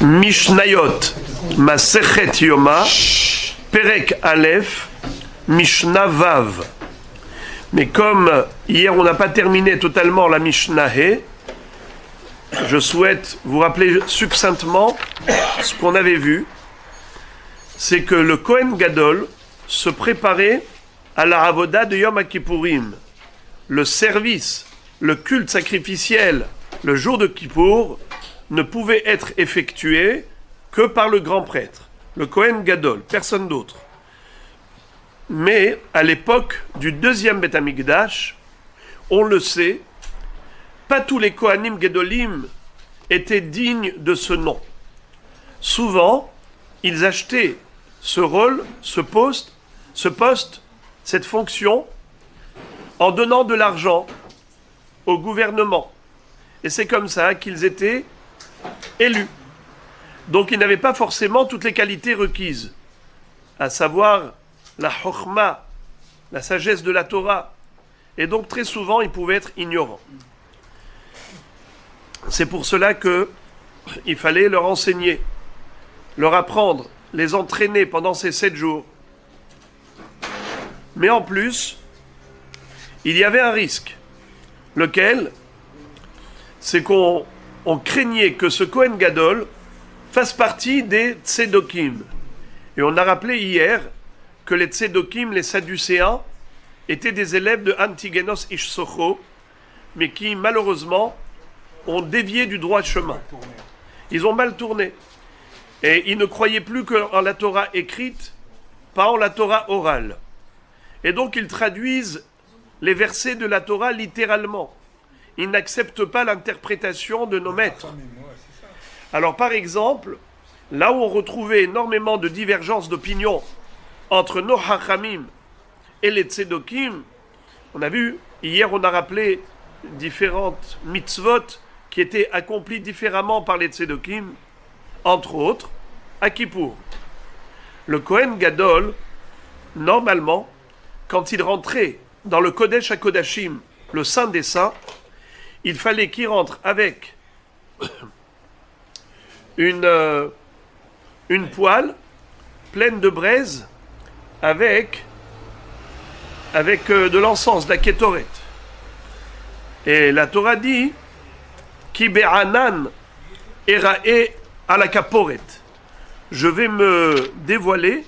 Mishnayot, Masechet Yoma, Perek Aleph, Mishnah Vav. Mais comme hier on n'a pas terminé totalement la Mishnah He, je souhaite vous rappeler succinctement ce qu'on avait vu. C'est que le Kohen Gadol se préparait à la Avoda de Yom Kippourim, le service, le culte sacrificiel, le jour de Kippour, ne pouvait être effectué que par le grand prêtre, le Kohen Gadol, personne d'autre. Mais à l'époque du deuxième Beth Amikdash, on le sait, pas tous les Kohanim Gedolim étaient dignes de ce nom. Souvent, ils achetaient ce rôle, ce poste, cette fonction, en donnant de l'argent au gouvernement. Et c'est comme ça qu'ils étaient élus. Donc ils n'avaient pas forcément toutes les qualités requises, à savoir la chokhma, la sagesse de la Torah. Et donc très souvent ils pouvaient être ignorants. C'est pour cela qu'il fallait leur enseigner, leur apprendre, les entraîner pendant ces 7 jours. Mais en plus, il y avait un risque. Lequel? C'est qu'on craignait que ce Kohen Gadol fasse partie des Tzedokim. Et on a rappelé hier que les Tzedokim, les Sadducéens, étaient des élèves de Antigenos Ish Socho, mais qui malheureusement ont dévié du droit chemin. Ils ont mal tourné. Et ils ne croyaient plus qu'en la Torah écrite, pas en la Torah orale. Et donc ils traduisent les versets de la Torah littéralement. Ils n'acceptent pas l'interprétation de nos maîtres. Alors par exemple, là où on retrouvait énormément de divergences d'opinion entre nos Hachamim et les Tzedokim, on a vu, hier on a rappelé différentes mitzvot qui étaient accomplies différemment par les Tzedokim, entre autres, à Kippour. Le Kohen Gadol, normalement, quand il rentrait dans le Kodesh HaKodashim, le Saint des Saints, il fallait qu'il rentre avec une poêle pleine de braise avec de l'encens, de la kétoret. Et la Torah dit Ki be'anan erae à la kaporet. Je vais me dévoiler,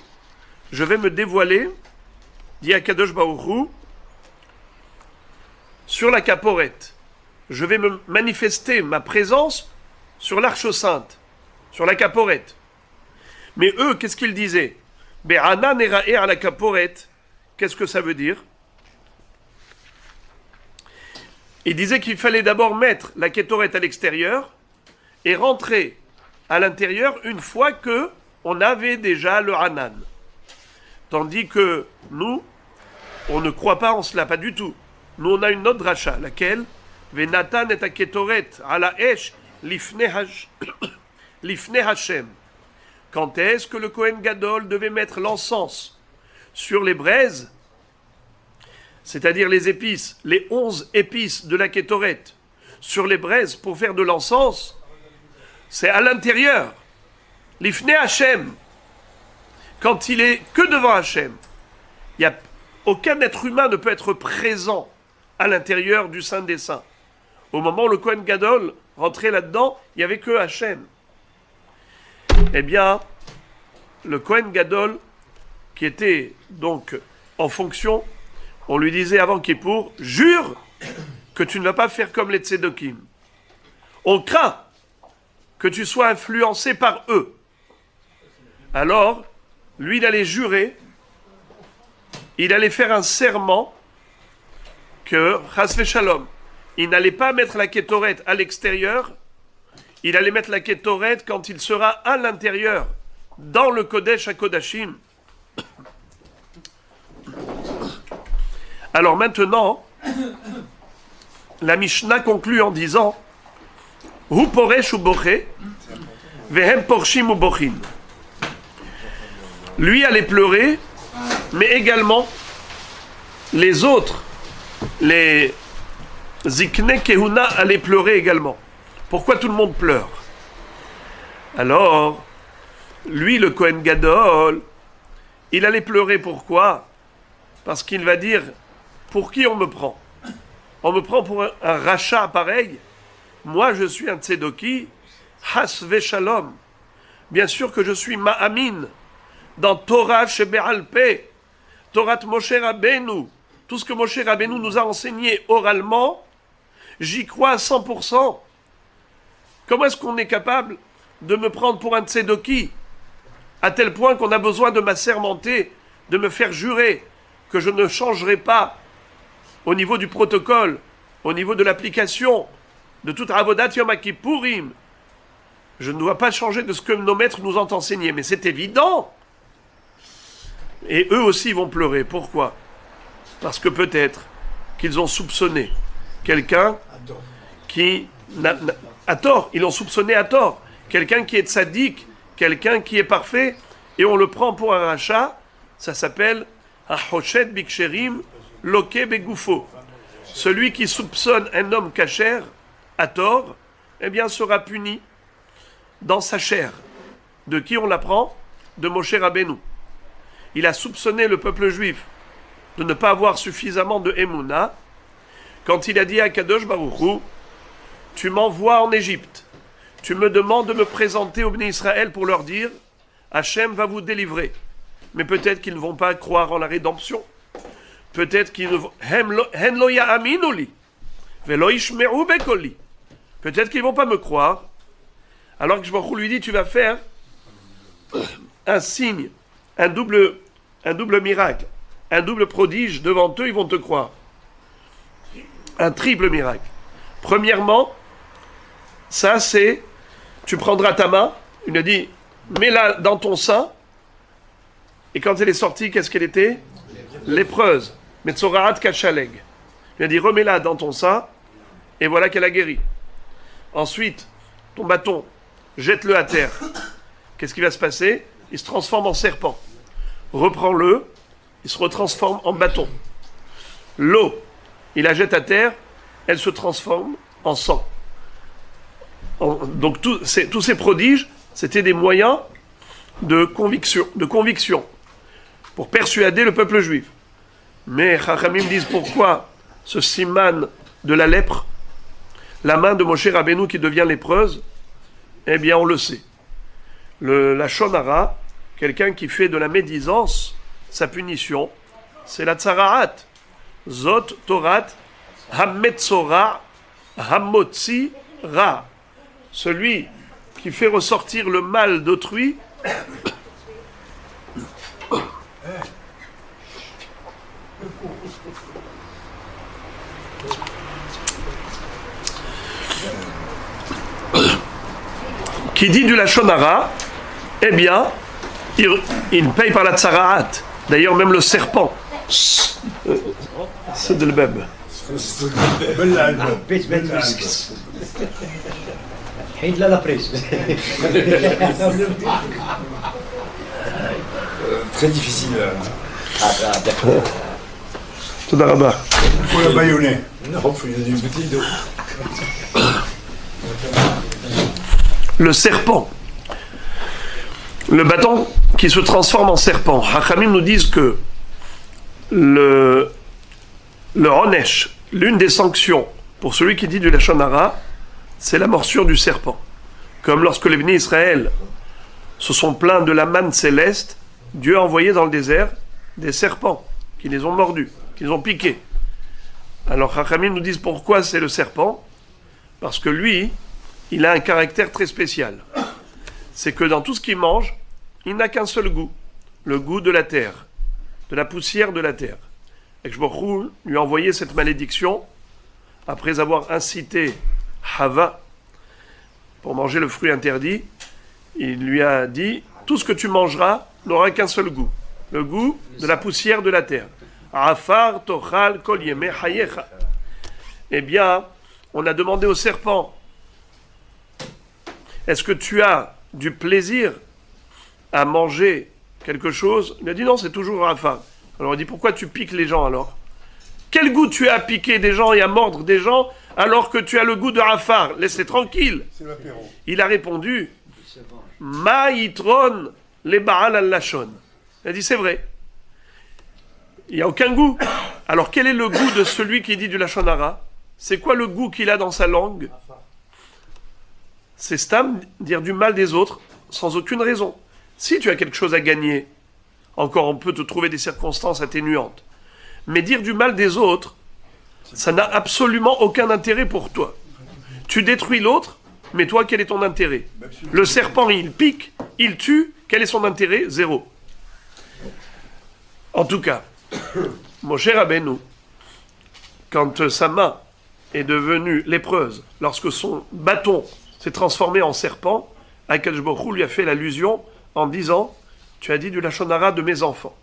dit Akadosh Baruch Hu, sur la kaporet. Je vais me manifester ma présence sur l'arche sainte, sur la kaporet. Mais eux, qu'est-ce qu'ils disaient? Be'anan erae à la kaporet. Qu'est-ce que ça veut dire? Ils disaient qu'il fallait d'abord mettre la kétoret à l'extérieur et rentrer à l'intérieur une fois que on avait déjà le Hanan. Tandis que nous, on ne croit pas en cela, pas du tout. Nous, on a une autre dracha, laquelle Venatan et aketoret ala esh lifne Hashem. Quand est-ce que le Kohen Gadol devait mettre l'encens sur les braises, c'est-à-dire les épices, les 11 épices de la kétoret, sur les braises pour faire de l'encens? C'est à l'intérieur. L'ifne Hashem. Quand il est que devant Hashem. Aucun être humain ne peut être présent à l'intérieur du Saint des Saints. Au moment où le Kohen Gadol rentrait là-dedans, il n'y avait que Hashem. Eh bien, le Kohen Gadol, qui était donc en fonction, on lui disait avant Kippour, jure que tu ne vas pas faire comme les Tzedokim. On craint que tu sois influencé par eux. Alors, lui, il allait jurer, il allait faire un serment que, chas v'shalom, il n'allait pas mettre la kétoret à l'extérieur, il allait mettre la kétoret quand il sera à l'intérieur, dans le Kodesh HaKodashim. Alors maintenant, la Mishnah conclut en disant Hu poresh u boché, vehem porshim u bochin. Lui allait pleurer, mais également les autres, les Zikne Kehuna allaient pleurer également. Pourquoi tout le monde pleure? Alors, lui, le Kohen Gadol, il allait pleurer. Pourquoi? Parce qu'il va dire, pour qui on me prend? On me prend pour un rachat pareil? Moi, je suis un tzedoki, has veshalom. Bien sûr que je suis ma'amin dans Torah Shebe'alpe, Torah Moshe Rabbeinu. Tout ce que Moshe Rabbeinu nous a enseigné oralement, j'y crois à 100%. Comment est-ce qu'on est capable de me prendre pour un tzedoki, à tel point qu'on a besoin de m'assermenter, de me faire jurer que je ne changerai pas au niveau du protocole, au niveau de l'application, de toute Avodat Yom Kippourim. Je ne dois pas changer de ce que nos maîtres nous ont enseigné, mais c'est évident. Et eux aussi vont pleurer. Pourquoi? Parce que peut-être qu'ils ont soupçonné quelqu'un qui à tort, ils l'ont soupçonné à tort. Quelqu'un qui est tzaddik, quelqu'un qui est parfait, et on le prend pour un rachat. Ça s'appelle un hochet biksherim loke begoufo. Celui qui soupçonne un homme kasher à tort, eh bien sera puni dans sa chair. De qui on l'apprend? De Moshe Rabbeinu. Il a soupçonné le peuple juif de ne pas avoir suffisamment de Emouna quand il a dit à Kadosh Baruch Hu, tu m'envoies en Égypte, tu me demandes de me présenter au Bnei Israël pour leur dire, Hachem va vous délivrer. Mais peut-être qu'ils ne vont pas croire en la rédemption. Peut-être qu'ils ne vont... Peut-être qu'ils ne vont pas me croire. Alors que Baruch Hu lui dit, tu vas faire un signe, un double miracle, un double prodige devant eux, ils vont te croire. Un triple miracle. Premièrement, ça c'est, tu prendras ta main, il a dit, mets-la dans ton sein, et quand elle est sortie, qu'est-ce qu'elle était? Lépreuse. Metzoraat kachaleg. Il a dit, remets-la dans ton sein, et voilà qu'elle a guéri. Ensuite, ton bâton, jette-le à terre. Qu'est-ce qui va se passer? Il se transforme en serpent. Reprends-le, il se retransforme en bâton. L'eau, il la jette à terre, elle se transforme en sang. Donc tous ces prodiges, c'était des moyens de conviction, pour persuader le peuple juif. Mais Chachamim disent pourquoi ce siman de la lèpre, la main de Moshe Rabbeinu qui devient lépreuse, eh bien on le sait. La shonara, quelqu'un qui fait de la médisance, sa punition, c'est la tsaraat. Zot Torat Hametzora Hamotzi Ra. Celui qui fait ressortir le mal d'autrui qui dit du Lachon Hara, eh bien, il paye par la tsaraat. D'ailleurs, même le serpent. C'est de l'beb. Très difficile. Tout d'abord. Il faut la baïonner. Non, il faut y aller une bouteille d'eau. Le serpent. Le bâton qui se transforme en serpent. Hachamim nous disent que le Onesh, l'une des sanctions pour celui qui dit du Lachon Hara, c'est la morsure du serpent. Comme lorsque les Bnei Israël se sont plaints de la manne céleste, Dieu a envoyé dans le désert des serpents qui les ont mordus, qui les ont piqués. Alors Hachamim nous disent pourquoi c'est le serpent, parce que lui, il a un caractère très spécial. C'est que dans tout ce qu'il mange, il n'a qu'un seul goût, le goût de la terre, de la poussière de la terre. Et que Baruch Hu lui a envoyé cette malédiction après avoir incité Hava pour manger le fruit interdit. Il lui a dit, tout ce que tu mangeras n'aura qu'un seul goût, le goût de la poussière de la terre. Afar tochal kol yemei chayecha. Eh bien, on a demandé au serpent, est-ce que tu as du plaisir à manger quelque chose? Il a dit non, c'est toujours Afar. Alors on dit, pourquoi tu piques les gens alors? Quel goût tu as à piquer des gens et à mordre des gens alors que tu as le goût de Afar? Laisse-les tranquilles. Il a répondu, Ma yitron le Baal al Lachon. Il a dit c'est vrai. Il n'y a aucun goût. Alors quel est le goût de celui qui dit du Lachon Hara? C'est quoi le goût qu'il a dans sa langue? C'est stam, dire du mal des autres sans aucune raison. Si tu as quelque chose à gagner, encore on peut te trouver des circonstances atténuantes. Mais dire du mal des autres, ça n'a absolument aucun intérêt pour toi. Tu détruis l'autre, mais toi, quel est ton intérêt? Le serpent, il pique, il tue, quel est son intérêt? Zéro. En tout cas, mon cher Rabbeinu, quand sa main est devenue lépreuse, lorsque son bâton s'est transformé en serpent, Akadosh Baruch Hu lui a fait l'allusion en disant « Tu as dit du Lachon Hara de mes enfants.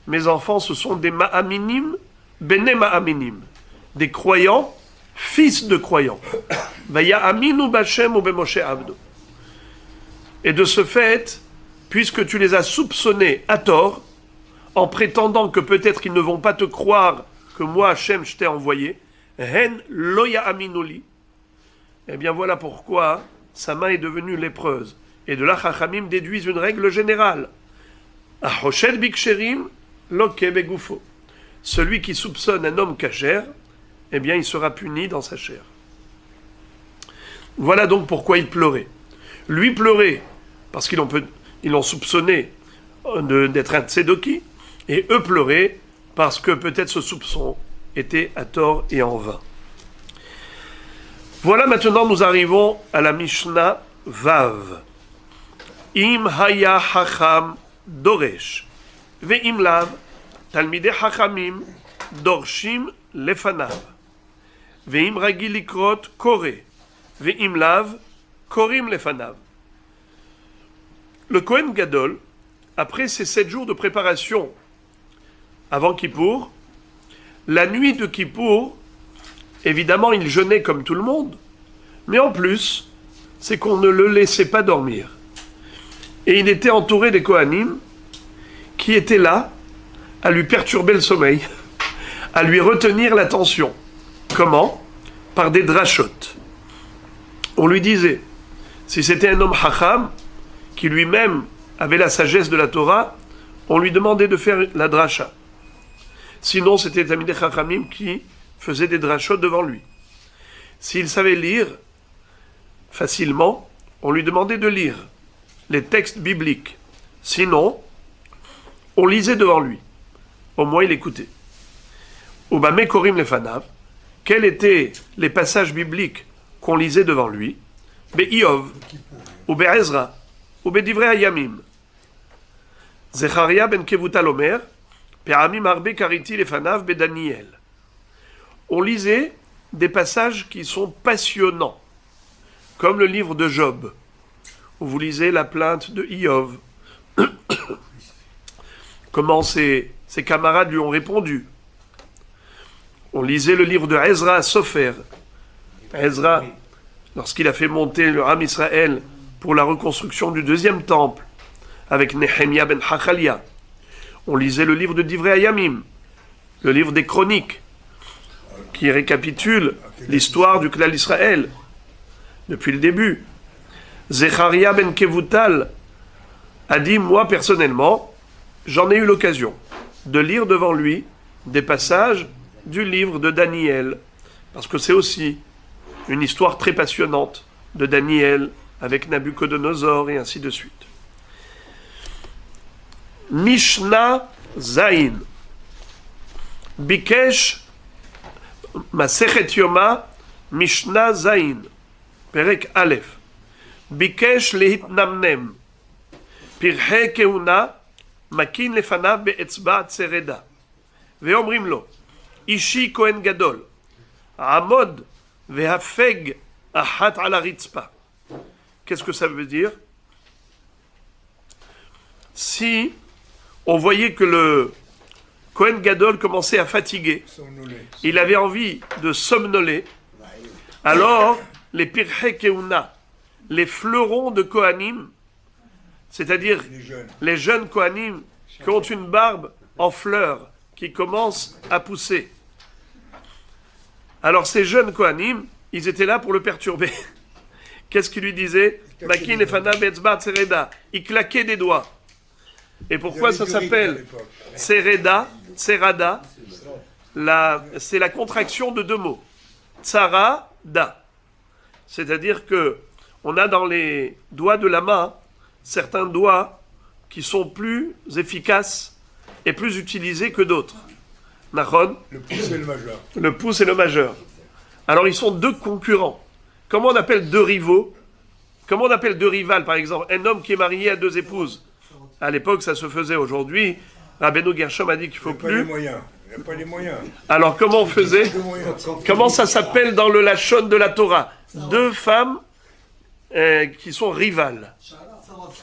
Mes enfants, ce sont des ma'aminim, bene ma'aminim, des croyants, fils de croyants. Vaya aminu b'Hashem ou b'Moshe abdo. » Et de ce fait, puisque tu les as soupçonnés à tort, en prétendant que peut-être ils ne vont pas te croire que moi, Hachem, je t'ai envoyé, hen loya aminuli, eh bien voilà pourquoi sa main est devenue lépreuse. Et de là, Chachamim déduisent une règle générale. Ahoshed biksherim loke begufo. Celui qui soupçonne un homme kasher, eh bien il sera puni dans sa chair. Voilà donc pourquoi il pleurait. Lui pleurait parce qu'ils l'ont soupçonné d'être un tzedoki, et eux pleuraient parce que peut-être ce soupçon était à tort et en vain. Voilà, maintenant nous arrivons à la Mishnah Vav. Im haya hacham doresh, ve'im lav, talmidei hachamim dorshim lefanav, ve'im ragil likrot kore, ve'im lav, korim lefanav. Le Kohen Gadol, après ces 7 jours de préparation avant Kippour, la nuit de Kippour, évidemment, il jeûnait comme tout le monde, mais en plus, c'est qu'on ne le laissait pas dormir. Et il était entouré des Kohanim qui étaient là à lui perturber le sommeil, à lui retenir l'attention. Comment? Par des drachotes. On lui disait, si c'était un homme hacham, qui lui-même avait la sagesse de la Torah, on lui demandait de faire la dracha. Sinon, c'était les Talmidei Chachamim qui faisaient des drachot devant lui. S'il savait lire facilement, on lui demandait de lire les textes bibliques. Sinon, on lisait devant lui. Au moins, il écoutait. Ubame korim lefanav, quels étaient les passages bibliques qu'on lisait devant lui? Be'Iov, ou Be'Ezra, ou Be'Divrei Hayamim. Zecharia ben Kevutal Omer, Pe'amim arbe kariti lefanav Be'Daniel. On lisait des passages qui sont passionnants, comme le livre de Job, où vous lisez la plainte de Iov, comment ses camarades lui ont répondu. On lisait le livre de Ezra Sofer. Ezra, lorsqu'il a fait monter le Ham Israël pour la reconstruction du 2e temple, avec Nehemia ben Hachalia. On lisait le livre de Divrei Hayamim, le livre des Chroniques, qui récapitule l'histoire du Klal Israël, depuis le début. Zecharia ben Kevutal a dit, moi personnellement, j'en ai eu l'occasion de lire devant lui des passages du livre de Daniel, parce que c'est aussi une histoire très passionnante de Daniel avec Nabucodonosor et ainsi de suite. Mishnah Zain Bikesh Masechet Yoma Mishnah Zain Perek Aleph Bikesh Lehitnamnem Pirhe Keuna Makin Lefanav Be'etzba Tsereda Ve'omrim Lo Ishi Kohen Gadol Amod Ve'hafeg Ahat Ala Ritzpa. Qu'est-ce que ça veut dire? Si on voyait que le Kohen Gadol commençait à fatiguer, il avait envie de somnoler, alors les Pirhe Keuna, les fleurons de Kohanim, c'est-à-dire les jeunes Kohanim qui ont une barbe en fleurs, qui commence à pousser. Alors ces jeunes Kohanim, ils étaient là pour le perturber. qu'est-ce qu'il lui disait? Makin efana be'etzba tsereda. Il claquait des doigts. Et pourquoi ça s'appelle tsereda, tserada? C'est la contraction de deux mots. Tsara, da. C'est-à-dire que on a dans les doigts de la main certains doigts qui sont plus efficaces et plus utilisés que d'autres. Nachon? Le pouce et le majeur. Le pouce et le majeur. Alors ils sont deux concurrents. Comment on appelle deux rivaux? Comment on appelle deux rivales, par exemple? Un homme qui est marié à deux épouses. À l'époque, ça se faisait. Aujourd'hui, Rabbeinu Gershom a dit qu'il ne faut plus. Il n'y a pas les moyens. Alors, comment on faisait? Comment ça s'appelle dans le Lachon de la Torah? Deux femmes qui sont rivales.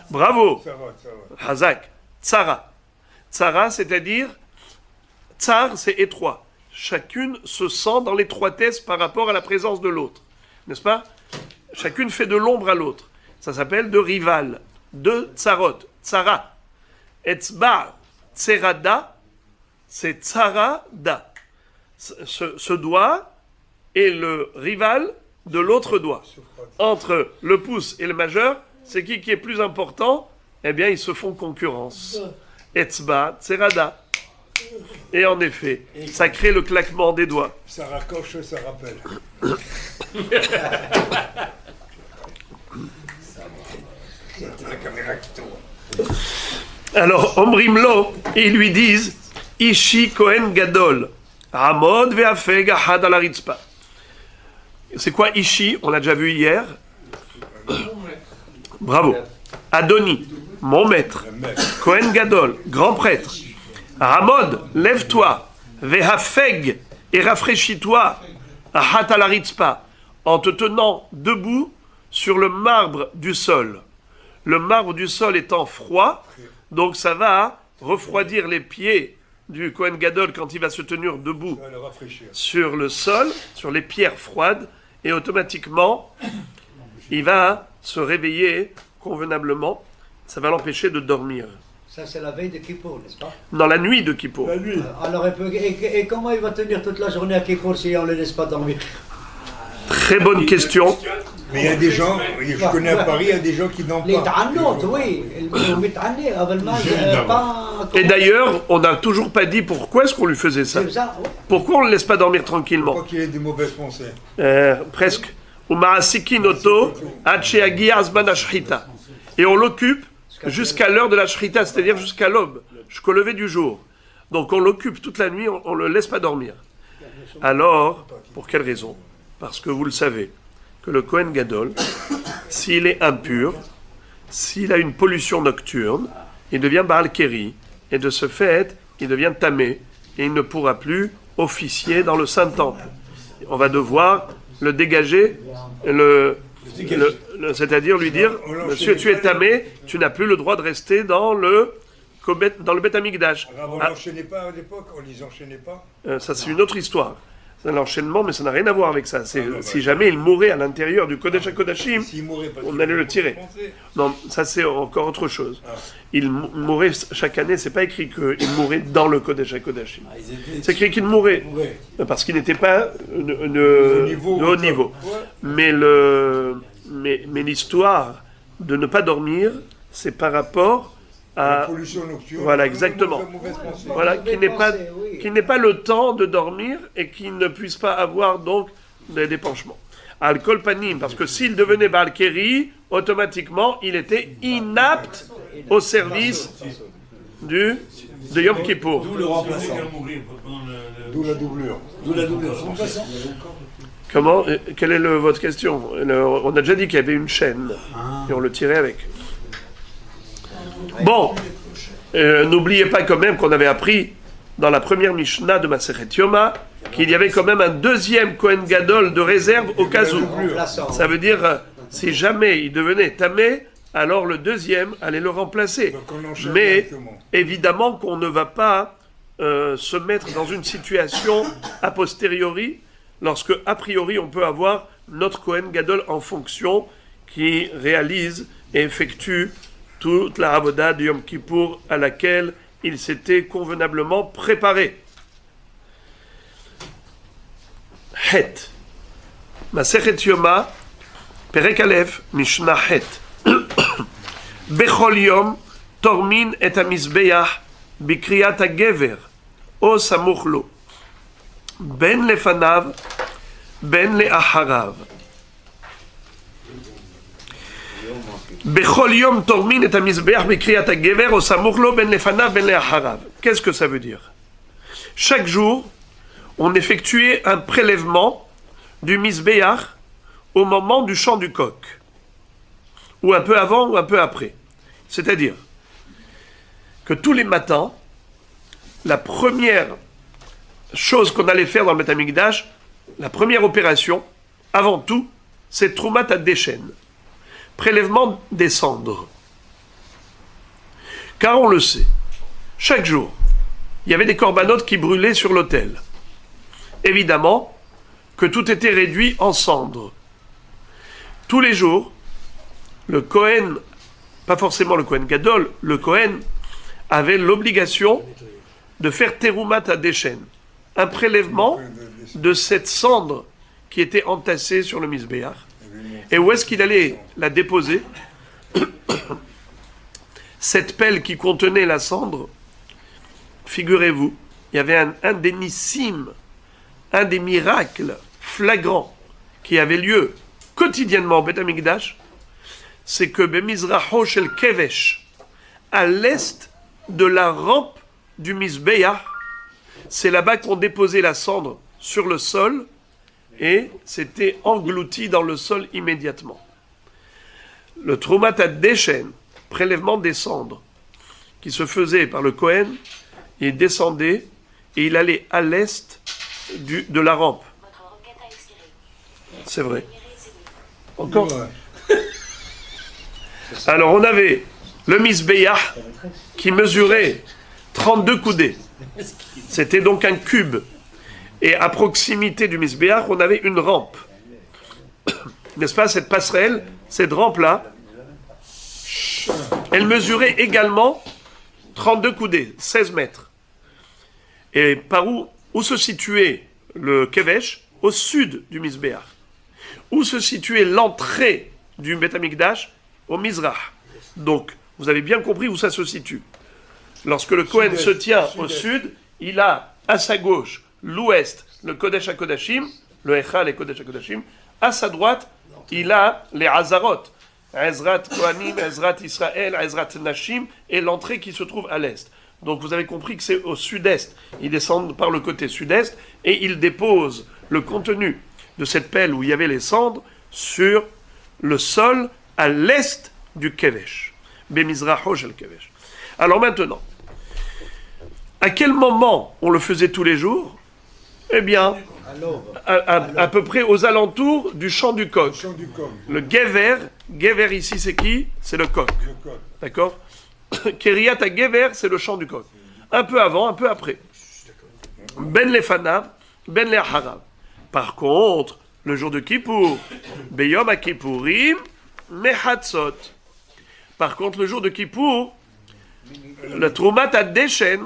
Bravo. Ça va. Hazak. Tsara. Tsara, c'est-à-dire, tsar, c'est étroit. Chacune se sent dans l'étroitesse par rapport à la présence de l'autre. N'est-ce pas? Chacune fait de l'ombre à l'autre. Ça s'appelle de rival. De tsarot. Tsara. Etzba, tserada, c'est tsarada. Ce doigt est le rival de l'autre doigt. Entre le pouce et le majeur, c'est qui est plus important? Eh bien, ils se font concurrence. Etzba, tserada. Et en effet, ça crée le claquement des doigts. Ça raccroche, ça rappelle. La caméra qui tourne. Alors, Omrimlo, ils lui disent Ishi Kohen Gadol, Amod ve'afeg ahad al haritzpa. C'est quoi Ishi? On l'a déjà vu hier. Bravo. Adoni, mon maître. Kohen Gadol, grand prêtre. Ramod, lève-toi. Ve'afeg, et rafraîchis-toi. Ahad al haritzpa, en te tenant debout sur le marbre du sol. Le marbre du sol étant froid, donc ça va refroidir les pieds du Kohen Gadol quand il va se tenir debout sur le sol, sur les pierres froides, et automatiquement, il va se réveiller convenablement. Ça va l'empêcher de dormir. Ça, c'est la veille de Kippour, n'est-ce pas? Dans la nuit de Kippour. La nuit. Alors, et comment il va tenir toute la journée à Kippour si on ne le laisse pas dormir? Très bonne question. Mais il y a des gens, je connais à Paris, il y a des gens qui n'ont Les pas. ta'annotes, oui. Et d'ailleurs, on n'a toujours pas dit pourquoi est-ce qu'on lui faisait ça. C'est ça, oui. Pourquoi on ne le laisse pas dormir Je tranquillement? crois qu'il ait des mauvaises pensées. Presque. Et on l'occupe jusqu'à l'heure de la shrita, c'est-à-dire jusqu'à l'aube, jusqu'au lever du jour. Donc on l'occupe toute la nuit, on ne le laisse pas dormir. Alors, pour quelle raison? Parce que vous le savez, que le Kohen Gadol, s'il est impur, s'il a une pollution nocturne, il devient Baal Keri, et de ce fait, il devient tamé, et il ne pourra plus officier dans le Saint-Temple. On va devoir le dégager, c'est-à-dire lui dire, monsieur, tu es tamé, tu n'as plus le droit de rester dans le Beth Amikdash. On n'enchaînait pas à l'époque, on les enchaînait pas. Ça, c'est une autre histoire. C'est un enchaînement, mais ça n'a rien à voir avec ça. Si jamais il mourait à l'intérieur du Kodesh HaKodashim, on allait le tirer. Non, ça c'est encore autre chose. Il mourait chaque année, c'est pas écrit qu'il mourait dans le Kodesh HaKodashim. C'est écrit qu'il mourait, parce qu'il n'était pas de haut niveau. Mais l'histoire de ne pas dormir, c'est par rapport à... La pollution nocturne. Voilà, exactement. Voilà, qu'il n'ait pas le temps de dormir et qu'il ne puisse pas avoir donc des dépenchements. Al-Kol Panim, parce que s'il devenait Baal Keri, automatiquement, il était inapte au service de Yom Kippour. D'où le remplaçant. D'où la doublure. D'où la doublure. Remplaçant. Comment? Quelle est votre question? On a déjà dit qu'il y avait une chaîne et on le tirait avec. Bon, n'oubliez pas quand même qu'on avait appris dans la première Mishnah de Masechet Yoma qu'il y avait quand même un deuxième Kohen Gadol de réserve au cas où. Ça veut dire, si jamais il devenait tamé, alors le deuxième allait le remplacer. Mais évidemment qu'on ne va pas se mettre dans une situation a posteriori, lorsque a priori on peut avoir notre Kohen Gadol en fonction qui réalise et effectue toute la Avoda de Yom Kippour à laquelle il s'était convenablement préparé. Het. Masechet Yoma, Perek Aleph, Mishnah Het. Bechol Yom, Tormin et Amizbeach, Bikriyat HaGever, O Samuch Lo. Ben Lefanav, Ben Leacharav. Bechol Yom, Tormin et Amizbeach, Bikriyat HaGever, O Samuch Lo, Ben Lefanav, Ben Leacharav. Qu'est-ce que ça veut dire? Chaque jour, on effectuait un prélèvement du Mizbeach au moment du chant du coq, ou un peu avant ou un peu après. C'est-à-dire que tous les matins, la première chose qu'on allait faire dans le Beth Amikdash, la première opération, avant tout, c'est Troumat HaDeshen, prélèvement des cendres. Car on le sait, chaque jour, il y avait des corbanotes qui brûlaient sur l'autel. Évidemment que tout était réduit en cendres. Tous les jours, le Kohen, pas forcément le Kohen Gadol, le Kohen avait l'obligation de faire Terumat HaDeshen, un prélèvement de cette cendre qui était entassée sur le Mizbeach. Et où est-ce qu'il allait la déposer? Cette pelle qui contenait la cendre, figurez-vous, il y avait un des nissim, un des miracles flagrants qui avait lieu quotidiennement au Beth Amikdash, c'est que Bemizracho shel Kevesh, à l'est de la rampe du Mizbeach, c'est là-bas qu'on déposait la cendre sur le sol et c'était englouti dans le sol immédiatement. Le Troumat HaDeshen, prélèvement des cendres, qui se faisait par le Kohen, il descendait et il allait à l'est de la rampe. C'est vrai. Encore. Alors on avait le Mizbeach qui mesurait 32 coudées. C'était donc un cube. Et à proximité du Mizbeach, on avait une rampe. N'est-ce pas, cette passerelle, cette rampe-là, elle mesurait également 32 coudées, 16 mètres. Et par où se situait le Kevesh? Au sud du Mizbeach. Où se situait l'entrée du Beth Amikdash? Au Mizrach. Donc, vous avez bien compris où ça se situe. Lorsque le Kohen se tient au sud, il a à sa gauche l'ouest, le Kodesh HaKodashim, le Echal et Kodesh HaKodashim. À sa droite, il a les Hazarot, Ezrat Kohanim, Ezrat Israël, Ezrat Nashim, et l'entrée qui se trouve à l'est. Donc vous avez compris que c'est au sud-est. Ils descendent par le côté sud-est et ils déposent le contenu de cette pelle où il y avait les cendres sur le sol à l'est du Kevesh. Bemizracho shel Kevesh. Alors maintenant, à quel moment on le faisait tous les jours? Eh bien, à peu près aux alentours du chant du coq. Le Gever ici c'est qui? C'est le coq. D'accord? Keriyat HaGever, c'est le chant du coq. Un peu avant, un peu après. Ben Lefanav, Ben Leacharav. Par contre, le jour de Kippour, Beyom HaKippourim, Mechatzot. Par contre, le jour de Kippour, le Troumat HaDeshen,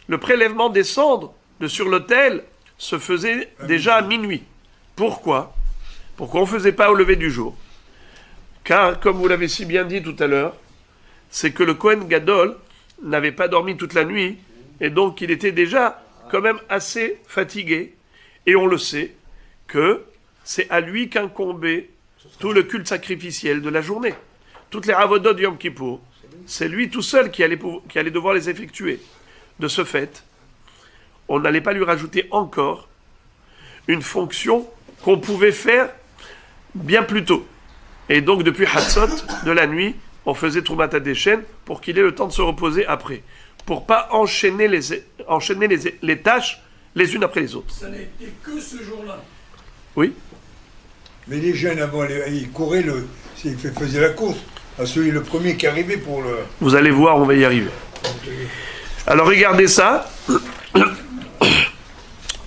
le prélèvement des cendres de sur l'autel, se faisait déjà à minuit. Pourquoi? Pourquoi on ne faisait pas au lever du jour? Car, comme vous l'avez si bien dit tout à l'heure, c'est que le Kohen Gadol n'avait pas dormi toute la nuit, et donc il était déjà quand même assez fatigué. Et on le sait que c'est à lui qu'incombait tout le culte sacrificiel de la journée. Toutes les avodot de Yom Kippour, c'est lui tout seul qui allait devoir les effectuer. De ce fait, on n'allait pas lui rajouter encore une fonction qu'on pouvait faire bien plus tôt. Et donc depuis Hatzot, de la nuit, on faisait Troumat HaDeshen pour qu'il ait le temps de se reposer après. Pour pas enchaîner les tâches les unes après les autres. Ça n'a été que ce jour-là. Oui. Mais les jeunes avant, ils couraient, ils faisaient la course. À celui le premier qui arrivait pour le... Vous allez voir, on va y arriver. Alors regardez ça.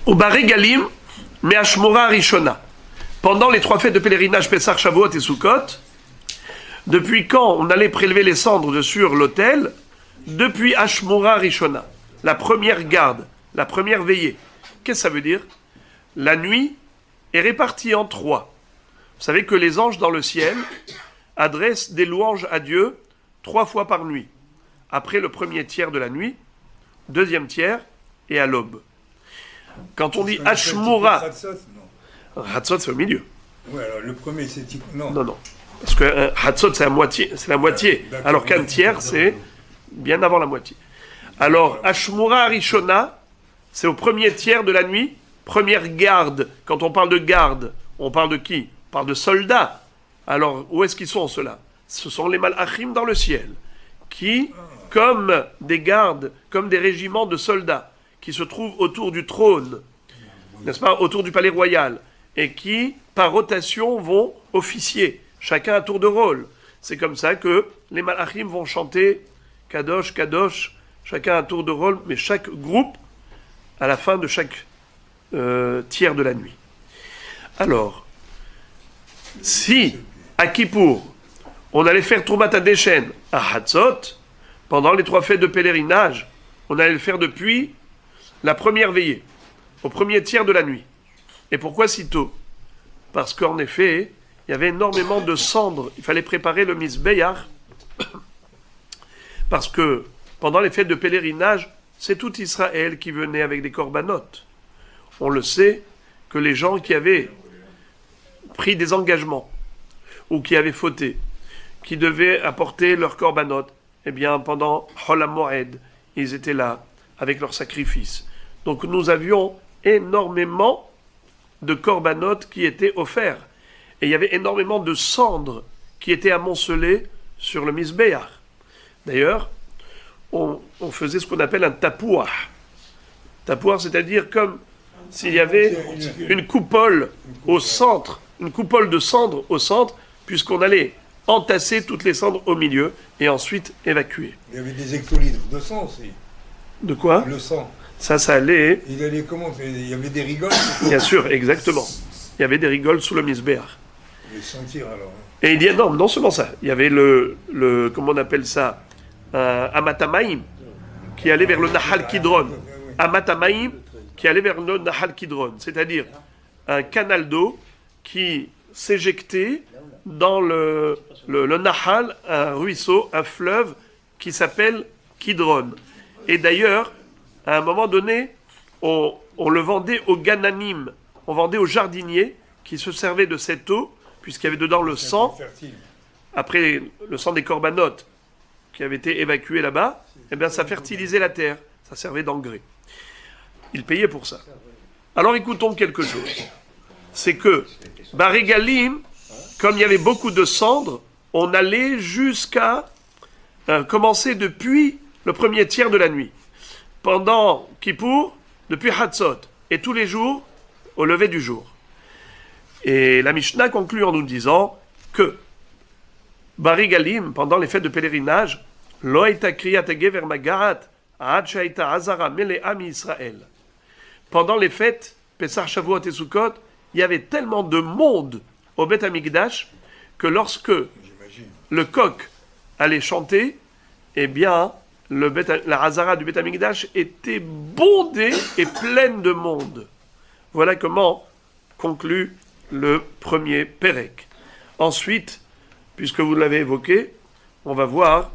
Au Baré Galim, Me'ashmora Rishona. Pendant les 3 fêtes de pèlerinage Pessah, Shavuot et Sukkot, depuis quand on allait prélever les cendres de sur l'autel? Depuis Ashmora Rishona, la première garde, la première veillée. Qu'est-ce que ça veut dire? La nuit est répartie en 3. Vous savez que les anges dans le ciel adressent des louanges à Dieu 3 fois par nuit. Après le premier tiers de la nuit, deuxième tiers et à l'aube. Quand on dit Hashmura, Hatzot c'est au milieu. Oui, alors le premier c'est... Non. Non. Parce que Hatzot c'est la moitié. Alors qu'un tiers c'est bien avant la moitié. Alors Hashmura Rishona, c'est au premier tiers de la nuit, première garde. Quand on parle de garde, on parle de qui? On parle de soldats. Alors où est-ce qu'ils sont ceux-là? Ce sont les Malachim dans le ciel, qui, comme des gardes, comme des régiments de soldats, qui se trouvent autour du trône, n'est-ce pas, autour du palais royal, et qui, par rotation, vont officier, chacun à tour de rôle. C'est comme ça que les Malachim vont chanter Kadosh, Kadosh, chacun à tour de rôle, mais chaque groupe à la fin de chaque tiers de la nuit. Alors, si, à Kippour, on allait faire Troumat Hadeshen à Hatzot, pendant les 3 fêtes de pèlerinage, on allait le faire depuis la première veillée, au premier tiers de la nuit. Et pourquoi si tôt? Parce qu'en effet, il y avait énormément de cendres. Il fallait préparer le Mizbeach, parce que pendant les fêtes de pèlerinage, c'est tout Israël qui venait avec des corbanotes. On le sait que les gens qui avaient pris des engagements, ou qui avaient fauté, qui devaient apporter leurs corbanotes, eh bien, pendant Hol HaMoed, ils étaient là, avec leurs sacrifices. Donc nous avions énormément de corbanotes qui étaient offerts. Et il y avait énormément de cendres qui étaient amoncelées sur le Mizbeach. D'ailleurs, on faisait ce qu'on appelle un tapouah. Tapouah, c'est-à-dire comme s'il y avait une coupole au centre, une coupole de cendres au centre, puisqu'on allait entasser toutes les cendres au milieu et ensuite évacuer. Il y avait des hectolitres de sang aussi. De quoi? Le sang. Ça allait... Il allait comment? Il y avait des rigoles. Bien sûr, exactement. Il y avait des rigoles sous le Mizbeach. Les sentir alors. Et il y a, non seulement ça, il y avait comment on appelle ça, Amatamaïm, qui allait vers le Nahal Kidron. Amatamaïm, qui allait vers le Nahal Kidron, c'est-à-dire un canal d'eau qui s'éjectait dans le Nahal, un ruisseau, un fleuve qui s'appelle Kidron. Et d'ailleurs, à un moment donné, on le vendait aux Gananim, on vendait aux jardiniers qui se servaient de cette eau, puisqu'il y avait dedans le sang, après le sang des corbanotes qui avait été évacué là-bas, eh bien ça fertilisait la terre, ça servait d'engrais. Ils payaient pour ça. Alors écoutons quelque chose. C'est que, Barigalim, comme il y avait beaucoup de cendres, on allait jusqu'à commencer depuis le premier tiers de la nuit. Pendant Kippour, depuis Hatzot, et tous les jours, au lever du jour. Et la Mishnah conclut en nous disant que Barigalim, pendant les fêtes de pèlerinage, Lo haïta kriyat hagever magarat, ad shehaïta hazara melea mi Israël. Pendant les fêtes, Pesach, Shavuot et Sukkot, il y avait tellement de monde au Beth Amikdash que lorsque le coq allait chanter, eh bien, la Hazara du Beth Amikdash était bondée et pleine de monde. Voilà comment conclut le premier Pérec. Ensuite, puisque vous l'avez évoqué, on va voir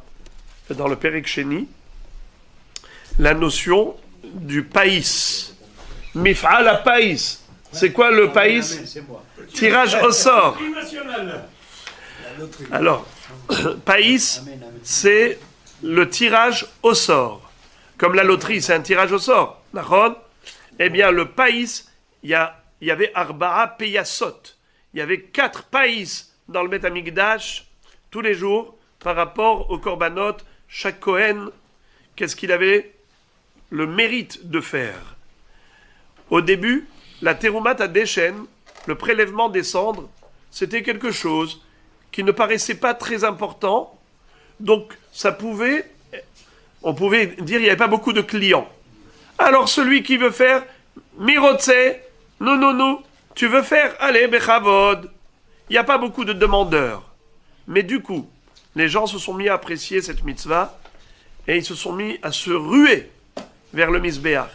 dans le Pérec Sheni la notion du païs. Mif'al ha-païs. C'est quoi le païs? Tirage au sort. Alors, païs, c'est le tirage au sort. Comme la loterie, c'est un tirage au sort. D'accord? Eh bien, le païs, il y avait Arba'a Peyasot. Il y avait 4 païs dans le Beth Amikdash tous les jours par rapport au korbanot. Chaque Kohen, qu'est-ce qu'il avait le mérite de faire? Au début, la Terumat Hadeshen, le prélèvement des cendres, c'était quelque chose qui ne paraissait pas très important. Donc, on pouvait dire qu'il n'y avait pas beaucoup de clients. Alors, celui qui veut faire, Mirotse, non, tu veux faire, allez, Bechavod. Il n'y a pas beaucoup de demandeurs. Mais du coup, les gens se sont mis à apprécier cette mitzvah et ils se sont mis à se ruer vers le Mizbeach.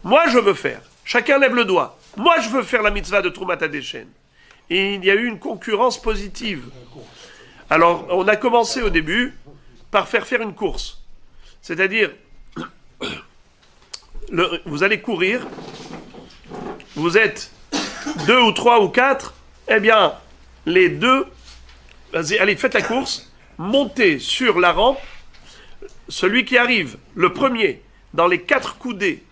Moi, je veux faire. Chacun lève le doigt. Moi, je veux faire la mitzvah de Troumat Hadeshen. il y a eu une concurrence positive. Alors, on a commencé au début par faire une course. C'est-à-dire, vous allez courir, vous êtes 2 ou 3 ou 4, eh bien, les deux, allez, faites la course, montez sur la rampe, celui qui arrive le premier dans les 4 coudées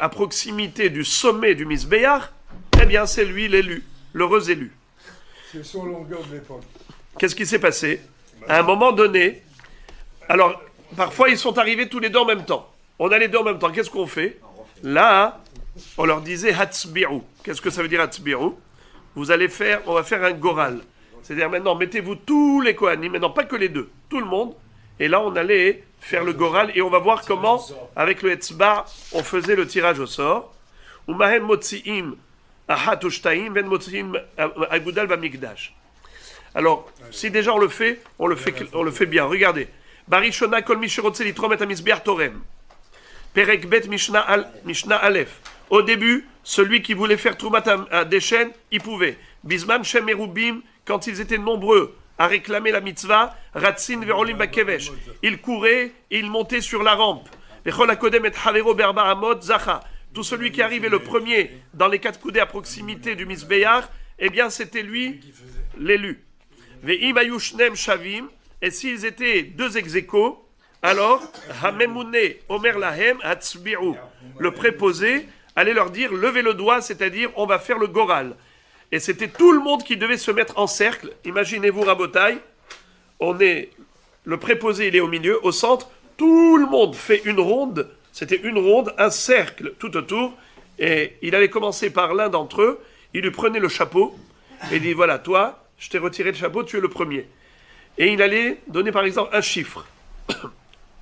à proximité du sommet du Misbéach, eh bien, c'est lui l'élu, l'heureux élu. C'est son longueur de l'époque. Qu'est-ce qui s'est passé? À un moment donné, alors, parfois, ils sont arrivés tous les deux en même temps. On a les deux en même temps. Qu'est-ce qu'on fait? Là, on leur disait Hatzbiru. Qu'est-ce que ça veut dire Hatzbiru? On va faire un goral. C'est-à-dire maintenant, mettez-vous tous les Kohanim, maintenant pas que les deux, tout le monde. Et là, on allait faire le goral et on va voir comment, avec le Hetzbar, on faisait le tirage au sort. Umahem motziim ahat ushtaim ven motziim agudal vamikdash. Alors, si déjà on le fait bien. Regardez. Barishona kol mishirotze litrom et amisbeach torem. Perek bet Mishnah Aleph. Au début, celui qui voulait faire Troumat à Deshen, il pouvait. Bisman Shem Erubim, quand ils étaient nombreux à réclamer la mitzvah, Ratzin Verolim Bakevesh. Ils couraient et ils montaient sur la rampe. Vechol Akodem et Havero Berba Amot Zacha. Tout celui qui arrivait le premier dans les 4 coudées à proximité du Misbéach, eh bien c'était lui l'élu. Ve'im Ayushnem Shavim. Et s'ils étaient 2 ex-aequo, alors, Hamemune Omer Lahem Hatzbiru, le préposé, allait leur dire levez le doigt, c'est-à-dire on va faire le goral. Et c'était tout le monde qui devait se mettre en cercle. Imaginez-vous, Rabotai, le préposé, il est au milieu, au centre, tout le monde fait une ronde, c'était une ronde, un cercle tout autour, et il allait commencer par l'un d'entre eux, il lui prenait le chapeau, et il dit voilà, toi, je t'ai retiré le chapeau, tu es le premier. Et il allait donner par exemple un chiffre.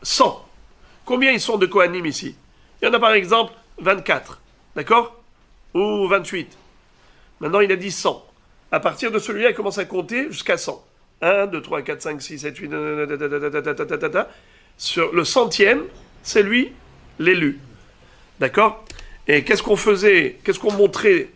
100. Combien ils sont de Kohanim ici? Il y en a par exemple 24. D'accord? Ou 28. Maintenant il a dit 100. À partir de celui-là, il commence à compter jusqu'à 100. 1, 2, 3, 4, 5, 6, 7, 8... Sur le centième, c'est lui l'élu. D'accord? Et qu'est-ce qu'on faisait? Qu'est-ce qu'on montrait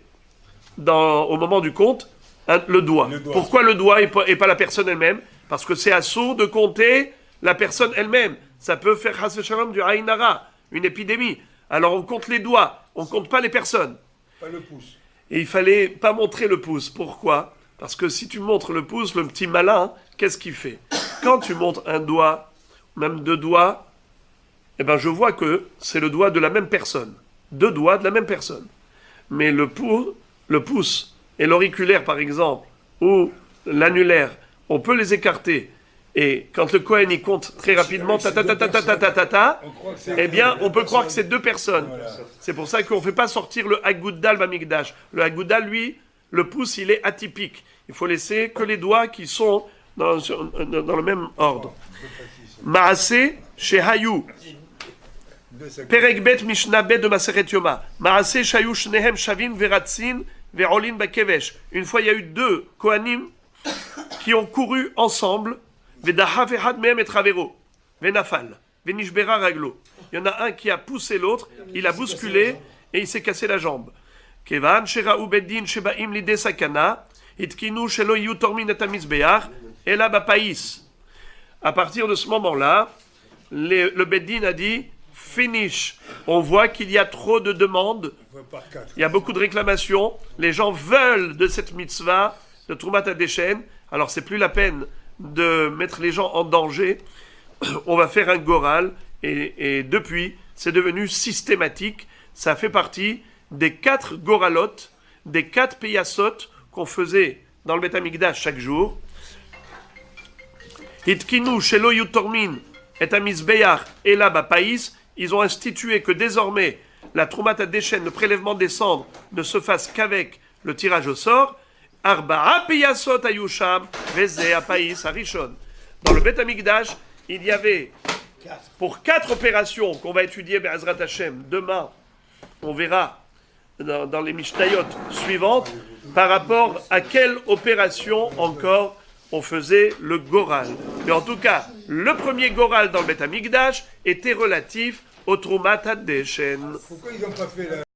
au moment du compte? Le doigt. Pourquoi le doigt et pas la personne elle-même? Parce que c'est assaut de compter la personne elle-même. Ça peut faire Chas v'Shalom du Aïnara, une épidémie. Alors on compte les doigts, on compte pas les personnes. Pas le pouce. Et il fallait pas montrer le pouce. Pourquoi? Parce que si tu montres le pouce, le petit malin, qu'est-ce qu'il fait? Quand tu montres un doigt, même 2 doigts, eh ben je vois que c'est le doigt de la même personne. 2 doigts de la même personne. Mais le pouce et l'auriculaire, par exemple, ou l'annulaire, on peut les écarter. Et quand le Kohen il compte très rapidement, eh bien, on peut croire que c'est 2 personnes. Voilà. C'est pour ça qu'on ne fait pas sortir le Aguddal Bamikdash. Le Aguddal, lui, le pouce, il est atypique. Il faut laisser que les doigts qui sont dans le même ordre. Maaseh Shehayu. Perek Bet Mishnah Bet de Maseret Yoma. Maaseh Shayu Shnehem Shavin Veratzin Verolin Bakevesh. Une fois, il y a eu 2 Kohanim qui ont couru ensemble. Vedahav Ehad Mehem et Travero. Venafal. Venishbera Raglo. Il y en a un qui a poussé l'autre, il a bousculé et il s'est cassé la jambe. Kevan Sheraou Beddin Shebaim Lide Sakana. Itkinu Shelo Yu Tormin et Amizbeach. Et là, Bapaïs. À partir de ce moment-là, le Beddin a dit finish. On voit qu'il y a trop de demandes. Il y a beaucoup de réclamations. Les gens veulent de cette mitzvah, de Troumat Hadeshen. Alors, c'est plus la peine de mettre les gens en danger. On va faire un goral. Et depuis, c'est devenu systématique. Ça fait partie des 4 goralot, des 4 peyasot qu'on faisait dans le Beth Amikdash chaque jour. Hitkinu shelo yutormin et amizbeach et là Bapaïs, ils ont institué que désormais la Troumat Hadeshen, le prélèvement des cendres, ne se fasse qu'avec le tirage au sort. Arba'a peyasot ayusham veze apaïs arishon. Dans le Beth Amikdash, il y avait pour 4 opérations qu'on va étudier Be'ezrat Hashem demain, on verra dans les Mishnayot suivantes, par rapport à quelle opération encore on faisait le Goral. Mais en tout cas, le premier Goral dans le Beth Amikdash était relatif au Troumat Hadeshen. Pourquoi ils n'ont pas fait la...